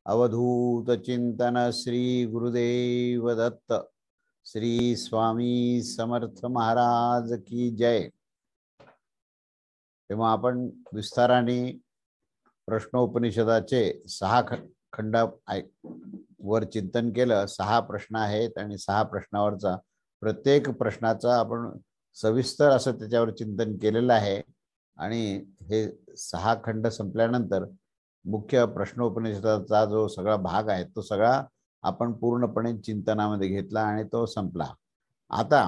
अवधूत चिंतन श्री गुरुदेव दत्त। श्री स्वामी समर्थ महाराज की जय। तेव्हा आपण विस्ताराने प्रश्नोपनिषदाचे 6 खंड वर चिंतन केलं। 6 प्रश्न आहेत आणि 6 प्रश्नावरचा प्रत्येक प्रश्नाचा आपण सविस्तर असं त्याच्यावर चिंतन केलेलं आहे। आणि हे 6 खंड संपल्यानंतर मुख्य प्रश्नोपनिषदाचा जो सगळा भाग आहे तो सगळा आपण पूर्णपणे चिंतनामध्ये घेतला आणि तो संपला। आता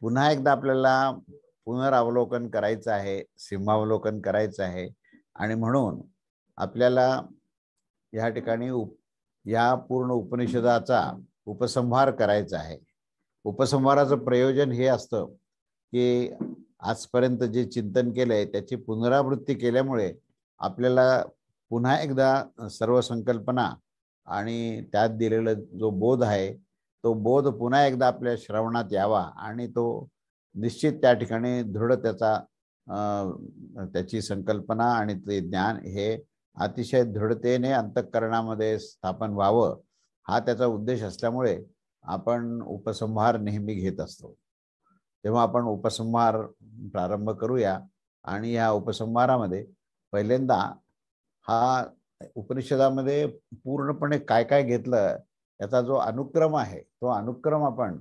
पुन्हा एकदा आपल्याला पुनरावलोकन करायचं आहे, सिंहावलोकन करायचं आहे आणि म्हणून आपल्याला या ठिकाणी या पूर्ण उपनिषदाचा उपसंहार करायचा आहे। उपसंहाराचं प्रयोजन हे असतं की आजपर्यंत जे चिंतन केलंय त्याची पुनरावृत्ती केल्यामुळे आपल्याला पुन्हा एकदा सर्व संकल्पना आणि त्यात दिलेला जो बोध आहे तो बोध पुन्हा एकदा आपल्या श्रवणात यावा आणि तो निश्चित त्या ठिकाणी दृढ त्याची संकल्पना आणि ते ज्ञान हे अतिशय दृढतेने अंतःकरणामध्ये स्थापन व्हावं, हा त्याचा उद्देश असल्यामुळे आपण उपसंहार नेहमी घेत असतो। तेव्हा आपण उपसंहार प्रारंभ करूया। आणि या उपसंहारामध्ये पहिल्यांदा हा उपनिषदामध्ये पूर्णपणे काय काय घेतलं याचा जो अनुक्रम आहे तो अनुक्रम आपण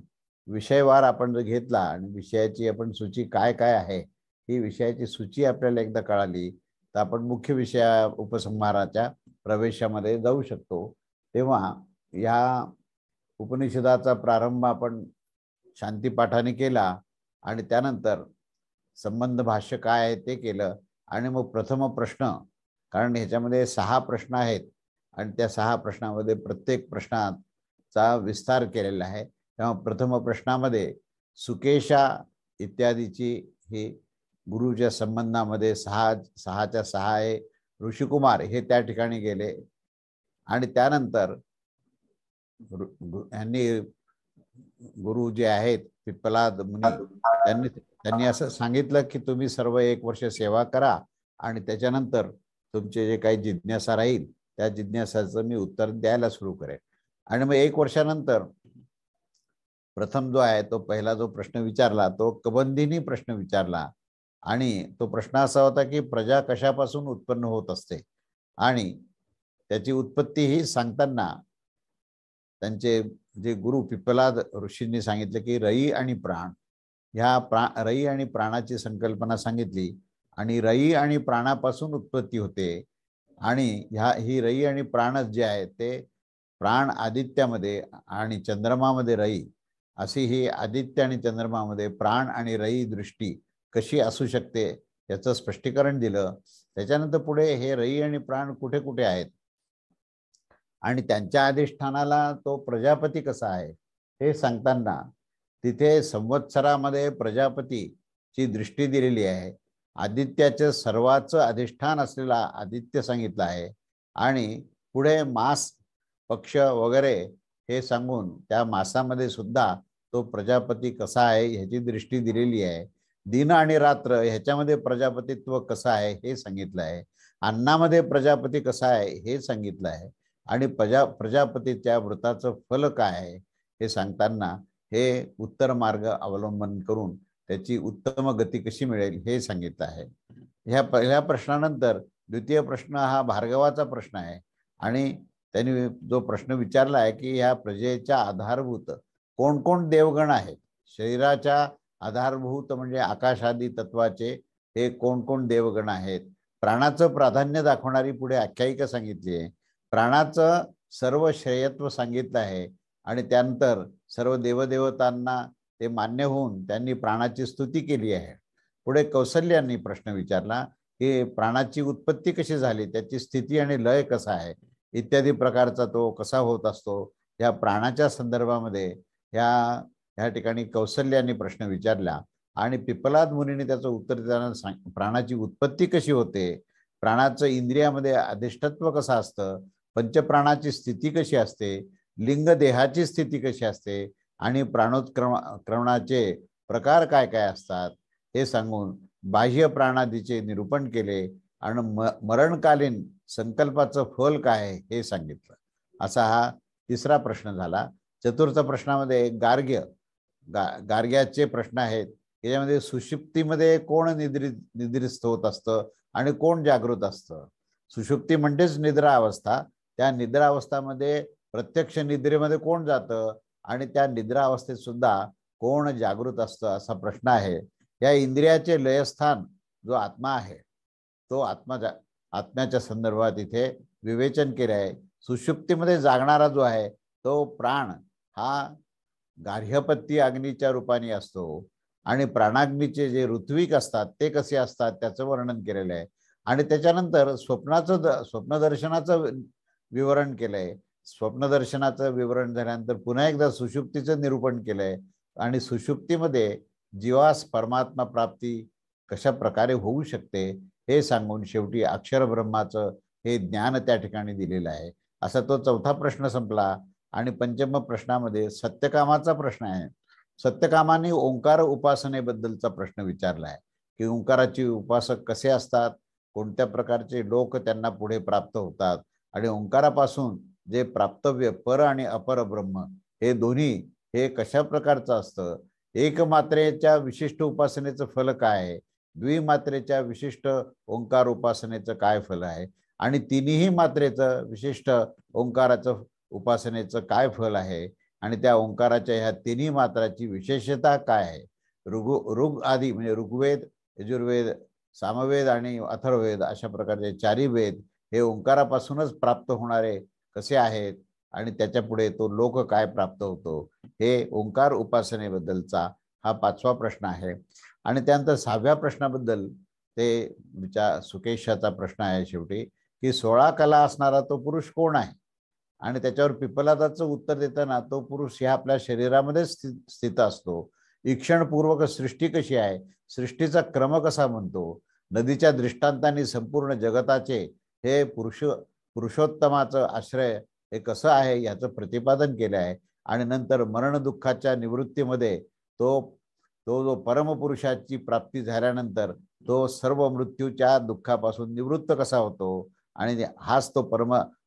विषयवार आपण जर घेतला आणि विषयाची आपण सूची काय काय आहे ही विषयाची सूची आपल्याला एकदा कळाली तर आपण मुख्य विषया उपसंहाराच्या प्रवेशामध्ये जाऊ शकतो। तेव्हा या उपनिषदाचा प्रारंभ आपण शांतीपाठाने केला आणि त्यानंतर संबंध भाष्य काय आहे ते केलं आणि मग प्रथम प्रश्न, कारण ह्याच्यामध्ये 6 प्रश्न आहेत आणि त्या 6 प्रश्नामध्ये प्रत्येक प्रश्नाचा विस्तार केलेला आहे। तेव्हा प्रथम प्रश्नामध्ये सुकेशा इत्यादीची ही गुरुच्या संबंधामध्ये 6च्या 6 आहे ऋषिकुमार हे त्या ठिकाणी गेले आणि त्यानंतर यांनी गुरु जे आहेत पिप्पलाद मुनी त्यांनी असं सांगितलं की तुम्ही सर्व 1 वर्ष सेवा करा आणि त्याच्यानंतर तुमचे जे काही जिज्ञासा राहील त्या जिज्ञासाचं मी उत्तर द्यायला सुरू करेन। आणि मग 1 वर्षानंतर प्रथम जो आहे तो पहिला जो प्रश्न विचारला तो कबंधिनी प्रश्न विचारला आणि तो प्रश्न असा होता की प्रजा कशापासून उत्पन्न होत असते आणि त्याची उत्पत्ती ही सांगताना त्यांचे जे गुरु पिप्पलाद ऋषींनी सांगितलं की रई आणि प्राण, रई आणि प्राणाची संकल्पना सांगितली आणि रई आणि प्राणापासून उत्पत्ती होते आणि ही रई आणि प्राणच जे आहे ते प्राण आदित्यामध्ये आणि चंद्रमामध्ये रई अशी ही आदित्य आणि चंद्रमामध्ये प्राण आणि रई दृष्टी कशी असू शकते याचं स्पष्टीकरण दिलं। त्याच्यानंतर पुढे हे रई आणि प्राण कुठे कुठे आहेत आणि त्यांच्या अधिष्ठानाला तो प्रजापती कसा आहे हे सांगताना तिथे संवत्सरामध्ये प्रजापतीची दृष्टी दिलेली आहे। आदित्याचे सर्वाचं अधिष्ठान असलेला आदित्य सांगितलं आहे आणि पुढे मास पक्ष वगैरे हे सांगून त्या मासामध्ये सुद्धा तो प्रजापती कसा आहे ह्याची दृष्टी दिलेली आहे। दिन आणि रात्र ह्याच्यामध्ये प्रजापतित्व कसं आहे हे सांगितलं आहे। अन्नामध्ये प्रजापती कसा आहे हे सांगितलं आहे आणि प्रजापतीच्या व्रताचं फल काय आहे हे सांगताना हे उत्तर मार्ग अवलंबन करून त्याची उत्तम गती कशी मिळेल हे सांगितलं आहे। ह्या पहिल्या प्रश्नानंतर द्वितीय प्रश्न हा भार्गवाचा प्रश्न आहे आणि त्यांनी जो प्रश्न विचारला आहे की ह्या प्रजेच्या आधारभूत कोण कोण देवगण आहेत, शरीराच्या आधारभूत म्हणजे आकाशादी तत्वाचे हे कोण कोण देवगण आहेत। प्राणाचं प्राधान्य दाखवणारी पुढे आख्यायिका सांगितली आहे। प्राणाचं सर्व श्रेयत्व सांगितलं आहे आणि त्यानंतर सर्व देवदेवतांना ते मान्य होऊन त्यांनी प्राणाची स्तुती केली आहे। पुढे कौसल्यांनी प्रश्न विचारला की प्राणाची उत्पत्ती कशी झाली, त्याची स्थिती आणि लय कसा आहे इत्यादी प्रकारचा तो कसा होत असतो या प्राणाच्या संदर्भामध्ये ह्या ठिकाणी कौसल्यांनी प्रश्न विचारला आणि पिप्पलाद मुनीने त्याचं उत्तर देताना प्राणाची उत्पत्ती कशी होते, प्राणाचं इंद्रियामध्ये अधिष्ठत्व कसं असतं, पंचप्राणाची स्थिती कशी असते, लिंग देहाची स्थिती कशी असते आणि प्राणोत्क्रमणाचे प्रकार काय काय असतात हे सांगून बाह्य प्राणादीचे निरूपण केले। आणि मरणकालीन संकल्पाचं फल काय आहे हे सांगितलं. असा हा तिसरा प्रश्न झाला. चतुर्थ प्रश्नामध्ये गार्ग्याचे प्रश्न आहेत. याच्यामध्ये सुषुप्तीमध्ये कोण निद्रिस्त होत असतं आणि कोण जागृत असतं. सुषुप्ती म्हणजेच निद्रा अवस्था. त्या निद्रा अवस्थामध्ये प्रत्यक्ष निद्रेमध्ये कोण जातं आणि त्या निद्रा अवस्थेत सुद्धा कोण जागृत असतं असा प्रश्न आहे. या इंद्रियाचे लयस्थान जो आत्मा आहे तो आत्म्याच्या संदर्भात इथे विवेचन केले आहे. सुषुप्तीमध्ये जागणारा जो आहे तो प्राण हा गार्हपत्य अग्नीच्या रूपाने असतो आणि प्राणाग्नीचे जे ऋत्विक असतात ते कसे असतात त्याचं वर्णन केलेलं आहे. आणि त्याच्यानंतर स्वप्नदर्शनाचं विवरण केलंय. स्वप्नदर्शनाचं विवरण झाल्यानंतर पुन्हा एकदा सुषुप्तीचं निरूपण केलंय आणि सुषुप्तीमध्ये जीवास परमात्मा प्राप्ती कशा प्रकारे होऊ शकते हे सांगून शेवटी अक्षर ब्रह्माचं हे ज्ञान त्या ठिकाणी दिलेलं आहे. असा तो चौथा प्रश्न संपला. आणि पंचम प्रश्नामध्ये सत्यकामाचा प्रश्न आहे. सत्यकामाने ओंकार उपासनेबद्दलचा प्रश्न विचारला आहे की ओंकाराची उपासक कसे असतात, कोणत्या प्रकारचे लोक त्यांना पुढे प्राप्त होतात आणि ओंकारापासून जे प्राप्तव्य पर आणि अपर ब्रह्म हे दोन्ही हे कशा प्रकारचं असतं. एक मात्रेच्या विशिष्ट उपासनेचं फल काय आहे, द्विमात्रेच्या विशिष्ट ओंकार उपासनेचं काय फल आहे आणि तिन्ही मात्रेचं विशिष्ट ओंकाराचं उपासनेचं काय फल आहे आणि त्या ओंकाराच्या ह्या तिन्ही मात्राची विशेषता काय आहे. ऋग आदी म्हणजे ऋग्वेद, यजुर्वेद, सामवेद आणि अथर्ववेद अशा प्रकारचे चारी वेद हे ओंकारापासूनच प्राप्त होणारे कसे आहेत आणि त्याच्या पुढे तो लोक काय प्राप्त होतो हे ओंकार उपासनेबद्दलचा हा पाचवा प्रश्न आहे. आणि त्यानंतर सहाव्या प्रश्नाबद्दल ते सुकेशाचा प्रश्न आहे शेवटी की 16 कला असणारा तो पुरुष कोण आहे आणि त्याच्यावर पिपलादाचं उत्तर देताना तो पुरुष ह्या आपल्या शरीरामध्ये स्थित असतो. ईक्षणपूर्वक सृष्टी कशी आहे, सृष्टीचा क्रम कसा म्हणतो, नदीच्या दृष्टांतांनी संपूर्ण जगताचे हे पुरुषोत्तमाचं आश्रय हे कसं आहे याचं प्रतिपादन केलं आहे. आणि नंतर मरण दुःखाच्या निवृत्तीमध्ये तो जो परमपुरुषाची प्राप्ती झाल्यानंतर तो सर्व मृत्यूच्या दुःखापासून निवृत्त कसा होतो आणि हाच तो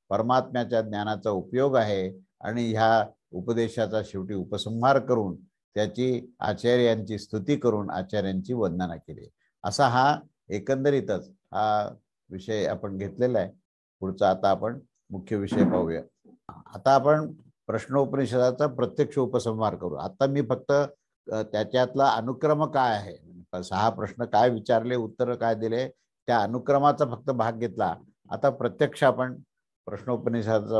परमात्म्याच्या ज्ञानाचा उपयोग आहे. आणि ह्या उपदेशाचा शेवटी उपसंहार करून त्याची आचार्यांची स्तुती करून आचार्यांची वंदना केली. असा हा एकंदरीतच हा विषय आपण घेतलेला आहे. पुढचा आता आपण मुख्य विषय पाहूया. आता आपण प्रश्नोपनिषदाचा प्रत्यक्ष उपसंहार करू. आता मी फक्त त्याच्यातला अनुक्रम काय आहे, 6 प्रश्न काय विचारले, उत्तर काय दिले, त्या अनुक्रमाचा फक्त भाग घेतला. आता प्रत्यक्ष आपण प्रश्नोपनिषदाचा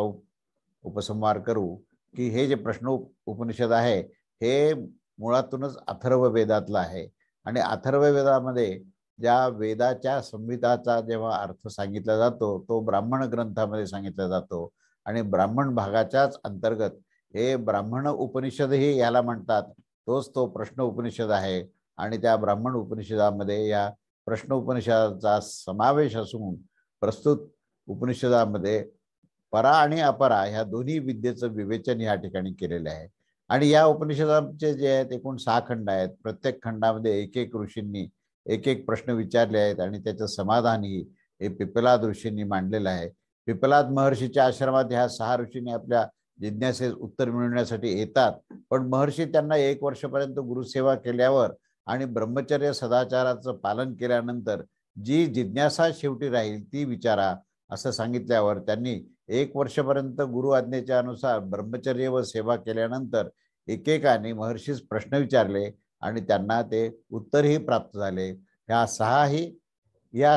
उपसंहार करू की हे जे प्रश्न उपनिषद आहे हे मुळातूनच अथर्व वेदातलं आहे. आणि अथर्व वेदामध्ये ज्या वेदाच्या संहिताचा जेव्हा अर्थ सांगितला जातो तो ब्राह्मण ग्रंथामध्ये सांगितला जातो आणि ब्राह्मण भागाच्याच अंतर्गत हे ब्राह्मण उपनिषदही याला म्हणतात. तोच तो प्रश्न उपनिषद आहे. आणि त्या ब्राह्मण उपनिषदामध्ये या प्रश्न उपनिषदाचा समावेश असून प्रस्तुत उपनिषदामध्ये परा आणि अपरा ह्या दोन्ही विद्येचं विवेचन या ठिकाणी केलेलं आहे. आणि या उपनिषदांचे जे आहेत एकूण 6 खंड आहेत. प्रत्येक खंडामध्ये एक ऋषींनी एक प्रश्न विचारले आहेत आणि त्याचं समाधानही हे पिपलाद ऋषींनी मांडलेलं आहे. पिपलाद महर्षीच्या आश्रमात ह्या 6 ऋषींनी आपल्या जिज्ञासेस उत्तर मिळवण्यासाठी येतात. पण महर्षी त्यांना 1 वर्षपर्यंत गुरुसेवा केल्यावर आणि ब्रह्मचर्य सदाचाराचं पालन केल्यानंतर जी जिज्ञासा शेवटी राहील ती विचारा असं सांगितल्यावर त्यांनी 1 वर्षपर्यंत गुरु आज्ञेच्या अनुसार ब्रह्मचर्य व सेवा केल्यानंतर एकेकाने महर्षीस प्रश्न विचारले आणि त्यांना ते उत्तरही प्राप्त झाले. या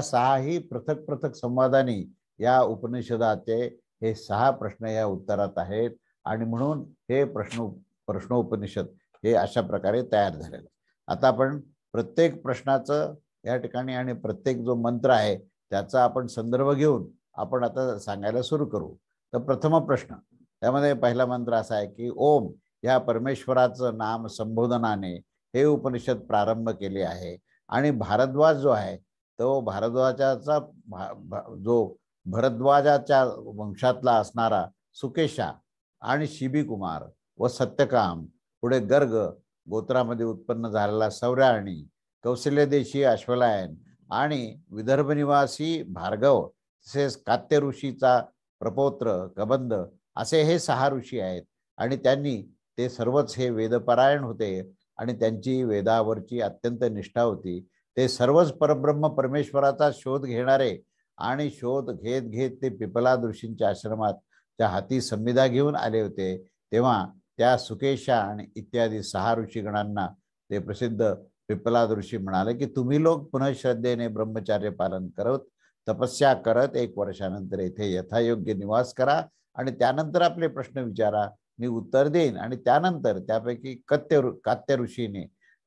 सहाही पृथक संवादाने या उपनिषदाचे हे 6 प्रश्न या उत्तरात आहेत. आणि म्हणून हे प्रश्नोपनिषद हे अशा प्रकारे तयार झालेलं. आता आपण प्रत्येक प्रश्नाचं या ठिकाणी आणि प्रत्येक जो मंत्र आहे त्याचा आपण संदर्भ घेऊन आपण आता सांगायला सुरू करू. तर प्रथम प्रश्न त्यामध्ये पहिला मंत्र असा आहे की ओम या परमेश्वराचं नाम संबोधनाने हे उपनिषद प्रारंभ केले आहे. आणि भारद्वाज जो आहे तो भारद्वाजाचा जो भरद्वाजाच्या वंशातला असणारा सुकेशा आणि शिबी कुमार व सत्यकाम, पुढे गर्ग गोत्रामध्ये उत्पन्न झालेला सौर्याणी, कौशल्य देशी अश्वलायन आणि विदर्भ निवासी भार्गव, तसेच कात्य ऋषीचा प्रपौत्र कबंद, असे हे 6 ऋषी आहेत. आणि त्यांनी ते सर्वच हे वेदपरायण होते आणि त्यांची वेदावरची अत्यंत निष्ठा होती. ते सर्वच परब्रह्म परमेश्वराचा शोध घेणारे आणि शोध घेत घेत ते पिपलाद ऋषींच्या आश्रमात त्या हाती संविधा घेऊन आले होते. तेव्हा त्या सुकेशा आणि इत्यादी 6 ऋषीगणांना ते प्रसिद्ध पिपलाद ऋषी म्हणाले की तुम्ही लोक पुन्हा श्रद्धेने ब्रह्मचार्य पालन करत, तपस्या करत 1 वर्षानंतर येथे यथायोग्य निवास करा आणि त्यानंतर आपले प्रश्न विचारा, मी उत्तर देईन. आणि त्यानंतर त्यापैकी कात्य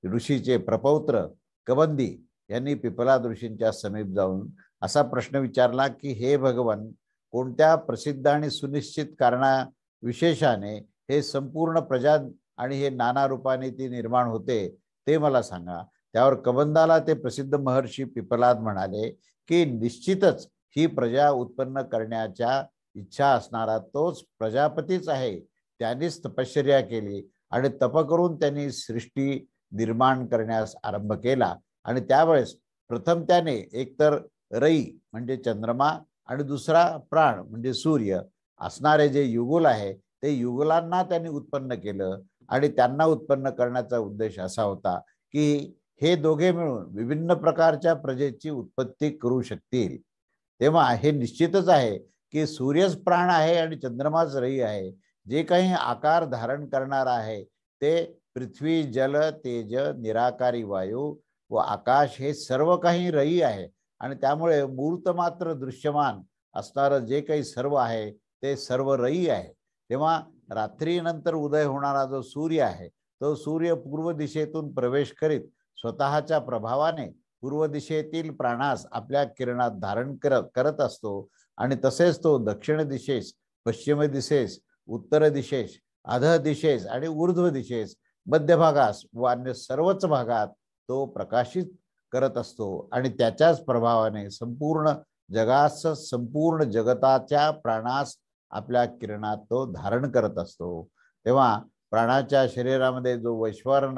ऋषीचे प्रपौत्र कबंदी यांनी पिपलाद ऋषींच्या समीप जाऊन असा प्रश्न विचारला की हे भगवान, कोणत्या प्रसिद्ध आणि सुनिश्चित कारणा विशेषाने हे संपूर्ण प्रजा आणि हे नाना रूपाने ती निर्माण होते ते मला सांगा. त्यावर कबंदाला ते प्रसिद्ध महर्षी पिपलाद म्हणाले की निश्चितच ही प्रजा उत्पन्न करण्याच्या इच्छा असणारा तोच प्रजापतीच आहे. त्यांनीच तपश्चर्या केली आणि तप करून त्यांनी सृष्टी निर्माण करण्यास आरंभ केला. आणि त्यावेळेस प्रथम त्याने एकतर रई म्हणजे चंद्रमा आणि दुसरा प्राण म्हणजे सूर्य असणारे जे युगुल आहे ते युगलांना त्यांनी उत्पन्न केलं. आणि त्यांना उत्पन्न करण्याचा उद्देश असा होता की हे दोघे मिळून विभिन्न प्रकारच्या प्रजेची उत्पत्ती करू शकतील. तेव्हा हे निश्चितच आहे की सूर्यच प्राण आहे आणि चंद्रमाच रई आहे. जे काही आकार धारण करणार आहे ते पृथ्वी, जल, तेज, निराकारी वायू व आकाश हे सर्व काही रई आहे. आणि त्यामुळे मूर्त मात्र दृश्यमान असणारं जे काही सर्व आहे ते सर्व रई आहे. तेव्हा रात्रीनंतर उदय होणारा जो सूर्य आहे तो सूर्य पूर्व दिशेतून प्रवेश करीत स्वतःच्या प्रभावाने पूर्व दिशेतील प्राणास आपल्या किरणात धारण करत असतो. आणि तसेच तो दक्षिण दिशेस, पश्चिम दिशेस, उत्तर दिशेस, अध दिशेस आणि ऊर्ध्व दिशेस, मध्यभागास व अन्य सर्वच भागात तो प्रकाशित करत असतो. आणि त्याच्याच प्रभावाने संपूर्ण जगास, संपूर्ण जगताच्या प्राणास आपल्या किरणात तो धारण करत असतो. तेव्हा प्राणाच्या शरीरामध्ये जो वैश्वानर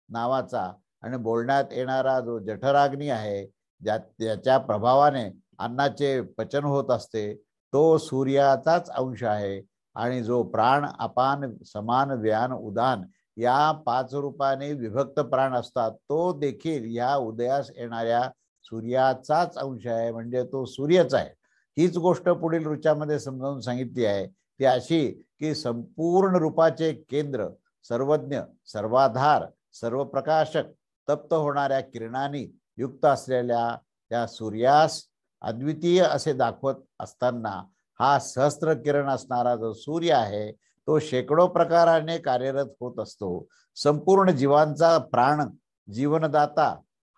नावाचा आणि बोलण्यात येणारा जो जठराग्नी आहे, ज्याच्या प्रभावाने अन्नाचे पचन होत असते, तो सूर्याचाच अंश आहे. आणि जो प्राण, अपान, समान, व्यान, उदान या 5 रूपाने विभक्त प्राण असतात तो देखील या उदयास येणाऱ्या सूर्याचाच अंश आहे, म्हणजे तो सूर्यच आहे. हीच गोष्ट पुढील ऋचामध्ये समजावून सांगितली आहे. ती अशी की संपूर्ण रूपाचे केंद्र, सर्वज्ञ, सर्वाधार, सर्व प्रकाशक, तप्त होणाऱ्या किरणांनी युक्त असलेल्या त्या सूर्यास अद्वितीय असे दाखवत असताना हा सहस्त्र किरण असणारा जो सूर्य आहे तो शेकडो प्रकाराने कार्यरत होत असतो. संपूर्ण जीवांचा प्राण, जीवनदाता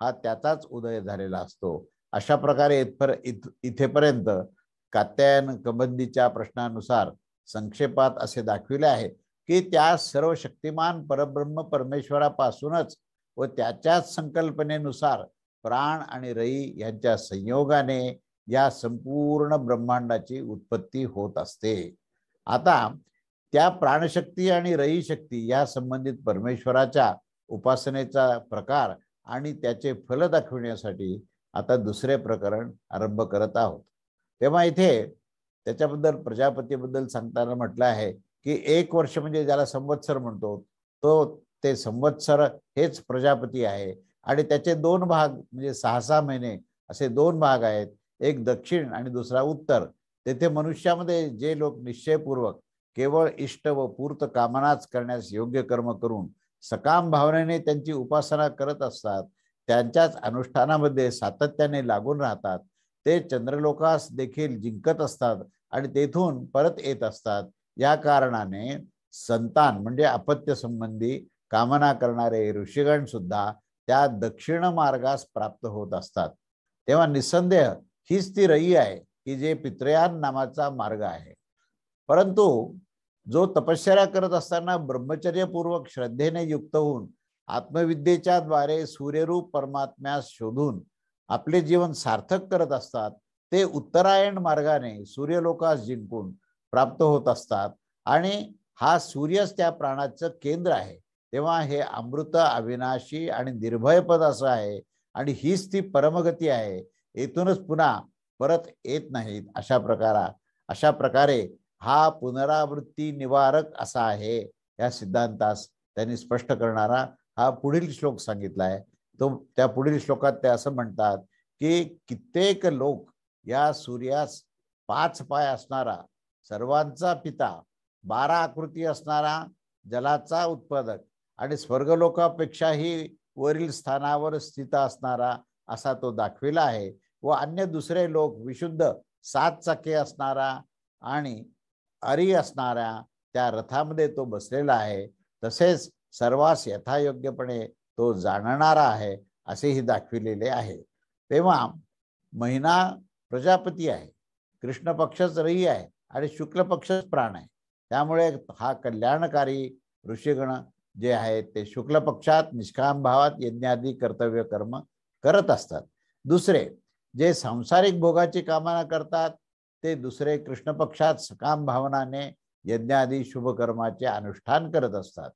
हा त्याचाच उदय झालेला असतो. अशा प्रकारे इथेपर्यंत कात्यायन कबंदीच्या प्रश्नानुसार संक्षेपात असे दाखविले आहे की त्या सर्व शक्तिमान परब्रह्म परमेश्वरापासूनच व त्याच्याच संकल्पनेनुसार प्राण आणि रई यांच्या संयोगाने या संपूर्ण ब्रह्मांडाची उत्पत्ती होत असते. आता त्या प्राणशक्ती आणि रई शक्ती या संबंधित परमेश्वराच्या उपासनेचा प्रकार आणि त्याचे फल दाखविण्यासाठी आता दुसरे प्रकरण आरंभ करत आहोत. तेव्हा इथे त्याच्याबद्दल प्रजापतीबद्दल सांगताना म्हटलं आहे की 1 वर्ष म्हणजे ज्याला संवत्सर म्हणतो तो ते संवत्सर हेच प्रजापती आहे. आणि त्याचे 2 भाग म्हणजे 6-6 महिने असे 2 भाग आहेत, एक दक्षिण आणि दुसरा उत्तर. तेथे मनुष्यामध्ये जे लोक निश्चयपूर्वक केवळ इष्ट व पूर्त कामनाच करण्यास योग्य कर्म करून सकाम भावनेने त्यांची उपासना करत असतात, त्यांच्याच अनुष्ठानामध्ये सातत्याने लागून राहतात, ते चंद्रलोकास देखील जिंकत असतात आणि तेथून परत येत असतात. या कारणाने संतान म्हणजे अपत्य संबंधी कामना करणारे ऋषीगण सुद्धा त्या दक्षिण मार्गास प्राप्त होत असतात. तेव्हा निसंदेह हीच ती रई आहे की जे पितृयान नामाचा मार्ग आहे. परंतु जो तपश्चर्या करत असताना ब्रह्मचर्यपूर्वक श्रद्धेने युक्त होऊन आत्मविद्येच्या द्वारे सूर्यरूप परमात्म्यास शोधून आपले जीवन सार्थक करत असतात, ते उत्तरायण मार्गाने सूर्यलोकास जिंकून प्राप्त होत असतात. आणि हा सूर्यच त्या प्राणाचं केंद्र आहे. तेव्हा हे अमृत, अविनाशी आणि निर्भय पद असं आहे. आणि हीच ती परमगती आहे, येथूनच पुन्हा परत येत नाहीत. अशा प्रकारे हा पुनरावृत्ती निवारक असा आहे या सिद्धांतास त्यांनी स्पष्ट करणारा हा पुढील श्लोक सांगितला आहे. तो त्या पुढील श्लोकात ते असं म्हणतात की कित्येक लोक या सूर्यास 5 पाय असणारा, सर्वांचा पिता, 12 आकृती असणारा, जलाचा उत्पादक आणि स्वर्गलोकापेक्षाही वरील स्थानावर स्थित असणारा असा तो दाखविला आहे. व अन्य दुसरे लोक विशुद्ध 7 चाके असणारा आणि अरी असणाऱ्या त्या रथामध्ये तो बसलेला आहे. तसेच सर्वांस यथायोग्यपणे तो जाणणारा आहे असेही दाखविलेले आहे. तेव्हा महिना प्रजापती आहे, कृष्ण पक्षच रई आहे आणि शुक्ल पक्षच प्राण आहे. त्यामुळे हा कल्याणकारी ऋषीगण जे आहेत ते शुक्ल पक्षात निष्काम भावात यज्ञादी कर्तव्य कर्म करत असतात. दुसरे जे सांसारिक भोगाची कामना करतात ते दुसरे कृष्ण पक्षात सकाम भावनाने यज्ञादी शुभकर्माचे अनुष्ठान करत असतात.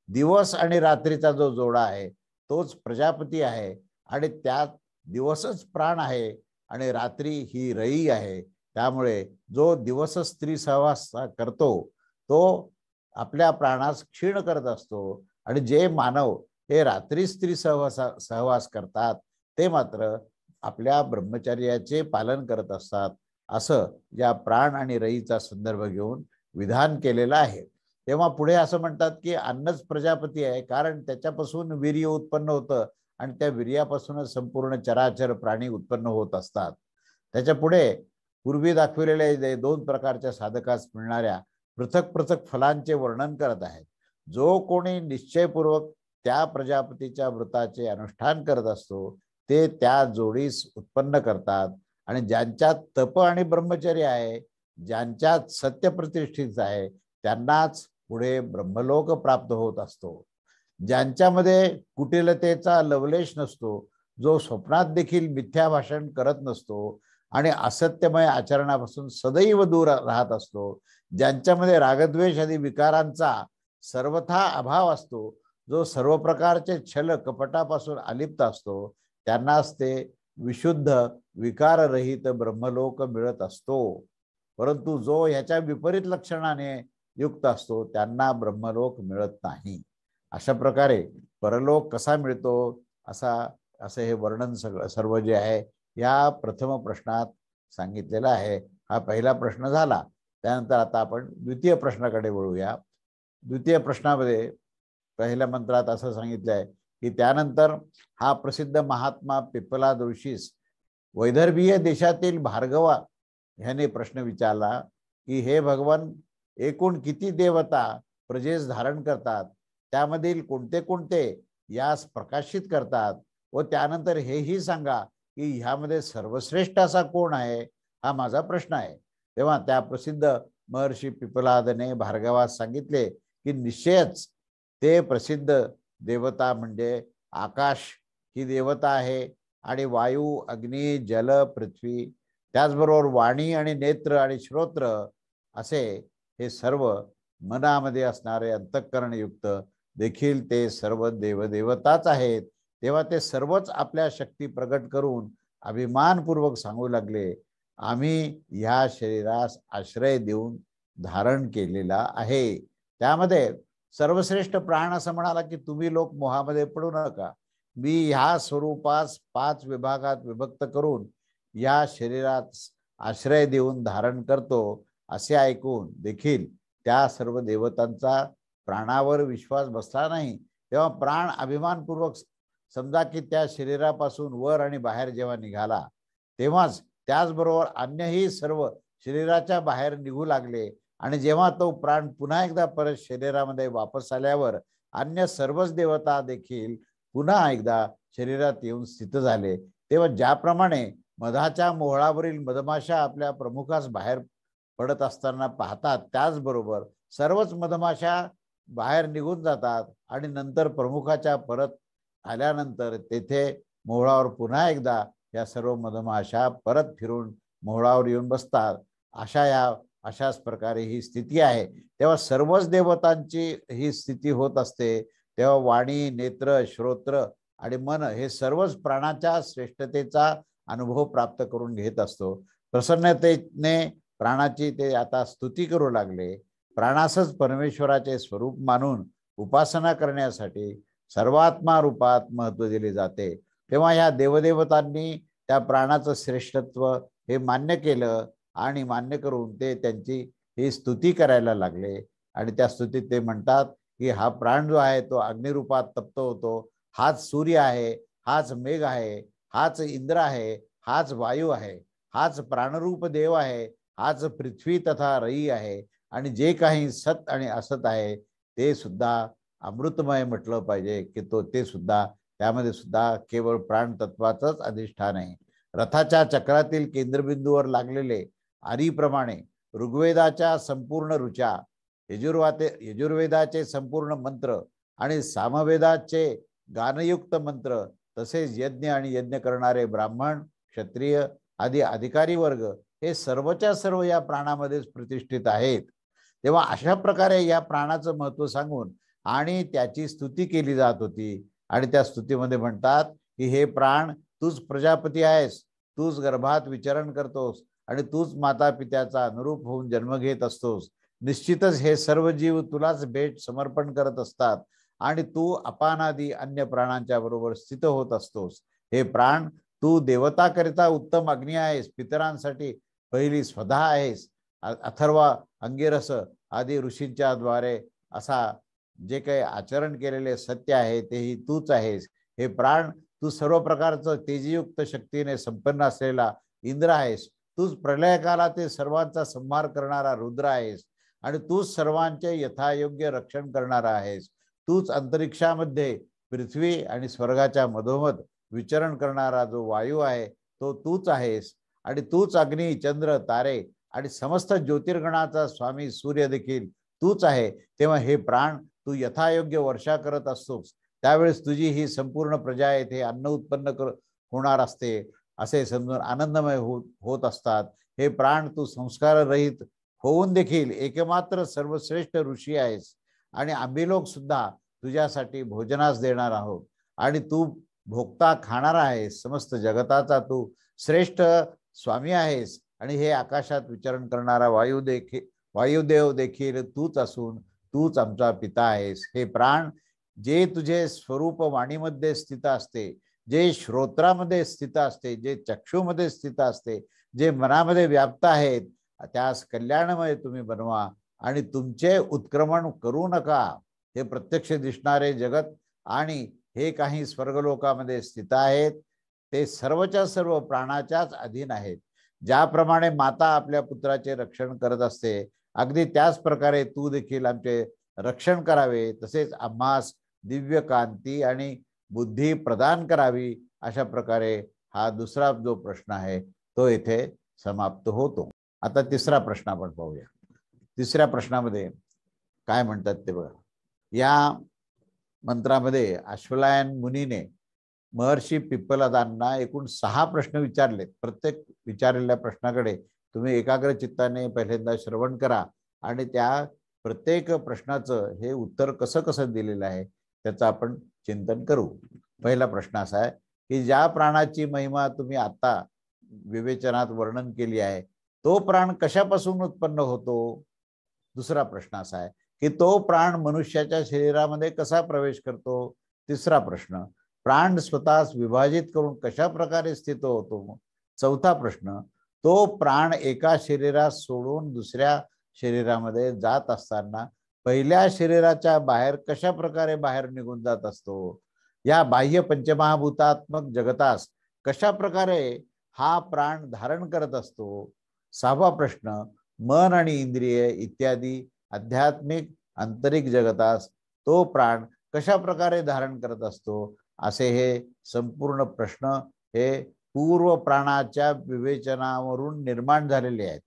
दिवस आणि रात्रीचा जो जोडा आहे तोच प्रजापती आहे आणि त्यात दिवसच प्राण आहे आणि रात्री ही रई आहे. त्यामुळे जो दिवस स्त्री सहवास करतो तो आपल्या प्राणास क्षीण करत असतो आणि जे मानव हे रात्री स्त्री सहवास करतात ते मात्र आपल्या ब्रह्मचर्याचे पालन करत असतात, असं या प्राण आणि रईचा संदर्भ घेऊन विधान केलेलं आहे. तेव्हा पुढे असं म्हणतात की अन्नच प्रजापती आहे, कारण त्याच्यापासून वीर्य उत्पन्न होतं आणि त्या वीर्यापासूनच संपूर्ण चराचर प्राणी उत्पन्न होत असतात. त्याच्या पुढे पूर्वी दाखविलेले 2 प्रकारच्या साधकास मिळणाऱ्या पृथक पृथक फलांचे वर्णन करत आहेत. जो कोणी निश्चयपूर्वक त्या प्रजापतीच्या व्रताचे अनुष्ठान करत असतो ते त्या जोडीस उत्पन्न करतात आणि ज्यांच्यात तप आणि ब्रह्मचर्य आहे, ज्यांच्यात सत्य प्रतिष्ठित आहे, त्यांनाच पुढे ब्रह्मलोक प्राप्त होत असतो. ज्यांच्यामध्ये कुटिलतेचा लवलेश नसतो, जो स्वप्नात देखील मिथ्या भाषण करत नसतो आणि असत्यमय आचरणापासून सदैव दूर राहत असतो, ज्यांच्यामध्ये रागद्वेष आदी विकारांचा सर्वथा अभाव असतो, जो सर्व प्रकारचे छल कपटापासून अलिप्त असतो, त्यांनाच ते विशुद्ध विकाररहित ब्रह्मलोक मिळत असतो. परंतु जो ह्याच्या विपरीत लक्षणाने युक्त असतो त्यांना ब्रह्मलोक मिळत नाही. अशा प्रकारे परलोक कसा मिळतो असं हे वर्णन सर्व जे आहे या प्रथम प्रश्नात सांगितलेलं आहे. हा पहिला प्रश्न झाला. त्यानंतर आता आपण द्वितीय प्रश्नाकडे वळूया. द्वितीय प्रश्नामध्ये पहिल्या मंत्रात असं सांगितलं आहे की त्यानंतर हा प्रसिद्ध महात्मा पिप्पलाद ऋषीस वैदर्भीय देशातील भार्गवा ह्याने प्रश्न विचारला की हे भगवान, एकूण किती देवता प्रजेस धारण करतात, त्यामधील कोणते कोणते यास प्रकाशित करतात व त्यानंतर हेही सांगा की ह्यामध्ये सर्वश्रेष्ठ असा कोण आहे, हा माझा प्रश्न आहे. तेव्हा त्या प्रसिद्ध महर्षी पिप्पलादने भार्गवास सांगितले की निश्चयच ते प्रसिद्ध देवता म्हणजे आकाश ही देवता आहे आणि वायू, अग्नी, जल, पृथ्वी, त्याचबरोबर वाणी आणि नेत्र आणि श्रोत्र असे हे सर्व मनामध्ये असणारे अंतःकरणयुक्त देखील ते सर्व देवदेवताच आहेत. तेव्हा ते सर्वच आपल्या शक्ती प्रगट करून अभिमानपूर्वक सांगू लागले, आम्ही ह्या शरीरास आश्रय देऊन धारण केलेला आहे. त्यामध्ये सर्वश्रेष्ठ प्राण असं म्हणाला की तुम्ही लोक मोहामध्ये पडू नका, मी ह्या स्वरूपास 5 विभागात विभक्त करून या शरीरात आश्रय देऊन धारण करतो. असे ऐकून देखील त्या सर्व देवतांचा प्राणावर विश्वास बसला नाही. तेव्हा प्राण अभिमानपूर्वक समजा की त्या शरीरापासून वर आणि बाहेर जेव्हा निघाला तेव्हाच त्याचबरोबर अन्यही सर्व शरीराच्या बाहेर निघू लागले आणि जेव्हा तो प्राण पुन्हा एकदा परत शरीरामध्ये वापस आल्यावर अन्य सर्वच देवता देखील पुन्हा एकदा शरीरात येऊन स्थित झाले. तेव्हा ज्याप्रमाणे मधाच्या मोहळावरील मधमाशा आपल्या प्रमुखास बाहेर पडत असताना पाहतात, त्याचबरोबर सर्वच मधमाशा बाहेर निघून जातात आणि नंतर प्रमुखाच्या परत आल्यानंतर तेथे मोहळावर पुन्हा एकदा या सर्व मधमाशा परत फिरून मोहळावर येऊन बसतात. अशाच प्रकारे ही स्थिती आहे. तेव्हा सर्वच देवतांची ही स्थिती होत असते. तेव्हा वाणी, नेत्र, श्रोत्र आणि मन हे सर्वच प्राणाच्या श्रेष्ठतेचा अनुभव प्राप्त करून घेत असतो. प्रसन्नतेने प्राणाची ते आता स्तुती करू लागले. प्राणासच परमेश्वराचे स्वरूप मानून उपासना करण्यासाठी सर्वात्मा रूपात महत्त्व दिले जाते. तेव्हा या देवदेवतांनी त्या प्राणाचं श्रेष्ठत्व हे मान्य केलं आणि मान्य करून ते त्यांची ही स्तुती करायला लागले. आणि त्या स्तुतीत ते म्हणतात की हा प्राण जो आहे तो अग्निरूपात तप्त होतो, हाच सूर्य आहे, हाच मेघ आहे, हाच इंद्र आहे, हाच वायू आहे, हाच प्राणरूप देव आहे, हाच पृथ्वी तथा रई आहे, आणि जे काही सत आणि असत आहे ते सुद्धा अमृतमय म्हटलं पाहिजे की ते सुद्धा त्यामध्ये सुद्धा केवळ प्राणतत्वाचंच अधिष्ठान आहे. रथाच्या चक्रातील केंद्रबिंदूवर लागलेले आरीप्रमाणे ऋग्वेदाच्या संपूर्ण ऋचा, यजुर्वेदाचे संपूर्ण मंत्र आणि सामवेदाचे गानयुक्त मंत्र, तसेच यज्ञ आणि यज्ञ करणारे ब्राह्मण, क्षत्रिय आदी अधिकारी वर्ग हे सर्वच्या सर्व या प्राणामध्येच प्रतिष्ठित आहेत. तेव्हा अशा प्रकारे या प्राणाचं महत्त्व सांगून आणि त्याची स्तुती केली जात होती. आणि त्या स्तुतीमध्ये म्हणतात की हे प्राण, तूच प्रजापती आहेस, तूच गर्भात विचरण करतोस आणि तूच माता पित्याचा अनुरूप होऊन जन्म घेत असतोस. निश्चितच हे सर्व जीव तुलाच भेट समर्पण करत असतात आणि तू अपानादी अन्य प्राणांच्या बरोबर स्थित होत असतोस. हे प्राण, तू देवताकरिता उत्तम अग्नी आहेस, पितरांसाठी पहिली स्वधा आहेस, अथर्वा, अंगिरस आदी ऋषींच्या द्वारे असा जे काही आचरण केलेले सत्य आहे तेही तूच आहेस. हे प्राण, तू सर्व प्रकारचं तेजयुक्त शक्तीने संपन्न असलेला इंद्र आहेस, तूच प्रलयकाला ते सर्वांचा संहार करणारा रुद्र आहेस आणि तूच सर्वांचे यथायोग्य रक्षण करणारा आहेस. तूच अंतरिक्षामध्ये पृथ्वी आणि स्वर्गाच्या मधोमध विचरण करणारा जो वायू आहे तो तूच आहेस आणि तूच अग्नी, चंद्र, तारे आणि समस्त ज्योतिर्गणाचा स्वामी सूर्य देखील तूच आहे. तेव्हा हे प्राण, तू यथायोग्य वर्षा करत असतोस, त्यावेळेस तुझी ही संपूर्ण प्रजा येथे अन्न उत्पन्न होणार असते असे समजून आनंदमय होत असतात. हे प्राण, तू संस्कार रहित होऊन देखील एकमात्र सर्वश्रेष्ठ ऋषी आहेस आणि आम्ही लोक सुद्धा तुझ्यासाठी भोजनास देणार आहोत आणि तू भोगता खाणारा आहेस. समस्त जगताचा तू श्रेष्ठ स्वामी आहेस आणि हे आकाशात विचरण करणारा वायुदेव देखील तूच असून तूच आमचा पिता आहेस. हे प्राण, जे तुझे स्वरूप वाणीमध्ये स्थित असते, जे श्रोत्रामध्ये स्थित असते, जे चक्षुमध्ये स्थित असते, जे मनामध्ये व्याप्त आहेत, त्यास कल्याणमय तुम्ही बनवा आणि तुमचे उत्क्रमण करू नका. हे प्रत्यक्ष दिसणारे जगत आणि हे काही स्वर्गलोकामध्ये स्थित आहेत ते सर्वच्या सर्व प्राणाच्याच अधीन आहेत. ज्याप्रमाणे माता आपल्या पुत्राचे रक्षण करत असते, अगदी त्याच प्रकारे तू देखील आमचे रक्षण करावे, तसेच आम्हास दिव्य कांती आणि बुद्धी प्रदान करावी. अशा प्रकारे हा दुसरा जो प्रश्न आहे तो इथे समाप्त होतो. आता तिसरा प्रश्न आपण पाहूया. तिसऱ्या प्रश्नामध्ये काय म्हणतात ते बघा. या मंत्रामध्ये अश्वलायन मुनीने महर्षी पिप्पलादांना एकूण 6 प्रश्न विचारले. प्रत्येक विचारलेल्या प्रश्नाकडे तुम्ही एकाग्र चित्ताने पहिल्यांदा श्रवण करा आणि त्या प्रत्येक प्रश्नाचं हे उत्तर कसं कसं दिलेलं आहे त्याचं आपण चिंतन करू. पहिला प्रश्न असा आहे की ज्या प्राणाची महिमा तुम्ही आता विवेचनात वर्णन केली आहे तो प्राण कशापासून उत्पन्न होतो. दुसरा प्रश्न असा आहे की तो प्राण मनुष्याच्या शरीरामध्ये कसा प्रवेश करतो. तिसरा प्रश्न, प्राण स्वतःस विभाजित करून कशा प्रकारे स्थित होतो. चौथा प्रश्न, तो प्राण एका शरीरात सोडून दुसऱ्या शरीरामध्ये जात असताना पहिल्या शरीराच्या बाहेर कशा प्रकारे बाहेर निघून जात असतो. या बाह्य पंचमहाभूतात्मक जगतास कशा प्रकारे हा प्राण धारण करत असतो. 6वा प्रश्न, मन आणि इंद्रिय इत्यादी आध्यात्मिक आंतरिक जगतास तो प्राण कशा प्रकारे धारण करत असतो. असे हे संपूर्ण प्रश्न हे पूर्व प्राणाच्या विवेचनावरून निर्माण झालेले आहेत.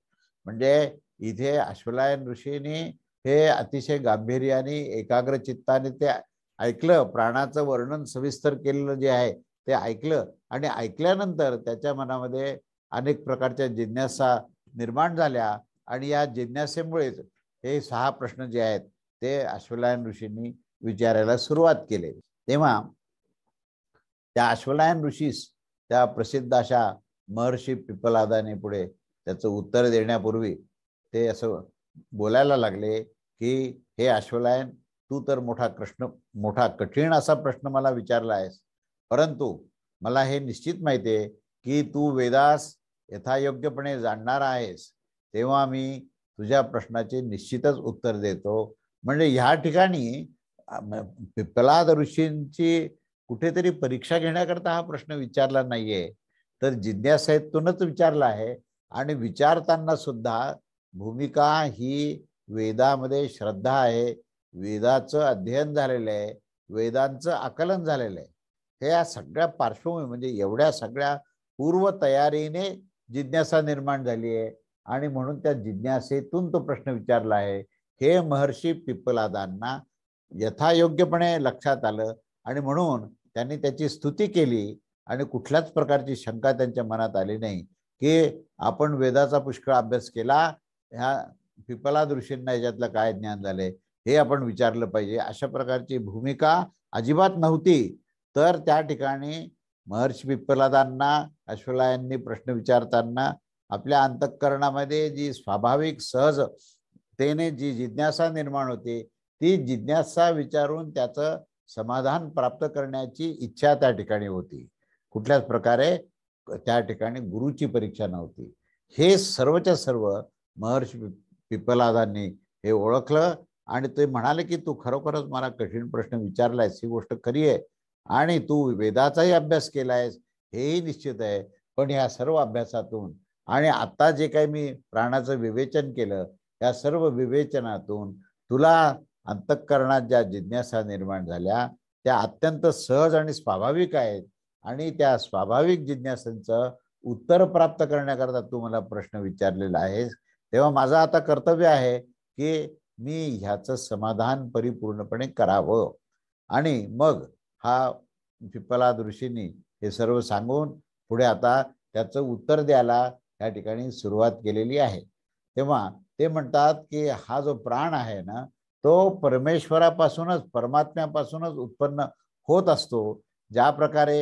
म्हणजे इथे अश्वलायन ऋषींनी हे अतिशय गांभीर्याने एकाग्र चित्ताने ते ऐकलं. प्राणाचं वर्णन सविस्तर केलेलं जे आहे ते ऐकलं आणि ऐकल्यानंतर त्याच्या मनामध्ये अनेक प्रकारच्या जिज्ञासा निर्माण झाल्या आणि या जिज्ञासेमुळेच हे 6 प्रश्न जे आहेत ते अश्वलायन ऋषींनी विचारायला सुरुवात केली. तेव्हा त्या अश्वलायन ऋषीस त्या प्रसिद्ध अशा महर्षी पिप्पलादाने पुढे त्याचं उत्तर देण्यापूर्वी ते असं बोलायला लागले की हे अश्वलायन, तू तर मोठा कठीण असा प्रश्न मला विचारला आहेस, परंतु मला हे निश्चित माहिती आहे की तू वेदास यथायोग्यपणे जाणणार आहेस, तेव्हा मी तुझ्या प्रश्नाचे निश्चितच उत्तर देतो. म्हणजे ह्या ठिकाणी पिप्पलाद ऋषींची कुठेतरी परीक्षा घेण्याकरता हा प्रश्न विचारला नाहीये, तर जिज्ञासेतूनच विचारला आहे. आणि विचारताना सुद्धा भूमिका ही वेदामध्ये श्रद्धा आहे, वेदाचं अध्ययन झालेलं आहे, वेदांचं आकलन झालेलं आहे. हे या सगळ्या पार्श्वभूमी म्हणजे एवढ्या सगळ्या पूर्व तयारीने जिज्ञासा निर्माण झाली आहे आणि म्हणून त्या जिज्ञासेतून तो प्रश्न विचारला आहे. हे महर्षी पिप्पलादांना यथायोग्यपणे लक्षात आलं आणि म्हणून त्यांनी त्याची स्तुती केली आणि कुठल्याच प्रकारची शंका त्यांच्या मनात आली नाही की आपण वेदाचा पुष्कळ अभ्यास केला, ह्या पिप्पलाद ऋषींना याच्यातलं काय ज्ञान झाले हे आपण विचारलं पाहिजे, अशा प्रकारची भूमिका अजिबात नव्हती. तर त्या ठिकाणी महर्षी पिप्पलादांना अश्वलायननी प्रश्न विचारताना आपल्या अंतःकरणामध्ये जी स्वाभाविक सहजतेने जी जिज्ञासा निर्माण होते, ती जिज्ञासा विचारून त्याचं समाधान प्राप्त करण्याची इच्छा त्या ठिकाणी होती. कुठल्याच प्रकारे त्या ठिकाणी गुरुची परीक्षा नव्हती. हे सर्वच्या सर्व महर्षी पिप्पलादांनी हे ओळखलं आणि ते म्हणाले की तू खरोखरच मला कठीण प्रश्न विचारलायस, ही गोष्ट खरी आहे आणि तू वेदाचाही अभ्यास केलायस हेही निश्चित आहे, पण या सर्व अभ्यासातून आणि आता जे काही मी प्राणाचं विवेचन केलं, या सर्व विवेचनातून तुला अंतःकरणात ज्या जिज्ञासा निर्माण झाल्या त्या अत्यंत सहज आणि स्वाभाविक आहेत आणि त्या स्वाभाविक जिज्ञासांचं उत्तर प्राप्त करण्याकरता तू मला प्रश्न विचारलेला आहेस. तेव्हा माझं आता कर्तव्य आहे की मी ह्याचं समाधान परिपूर्णपणे करावं. आणि मग हा पिप्पलाद ऋषींनी हे सर्व सांगून पुढे आता त्याचं उत्तर द्यायला या ठिकाणी सुरुवात केलेली आहे. तेव्हा ते म्हणतात की हा जो प्राण आहे ना, तो परमेश्वरापासूनच, परमात्म्यापासूनच उत्पन्न होत असतो. ज्या प्रकारे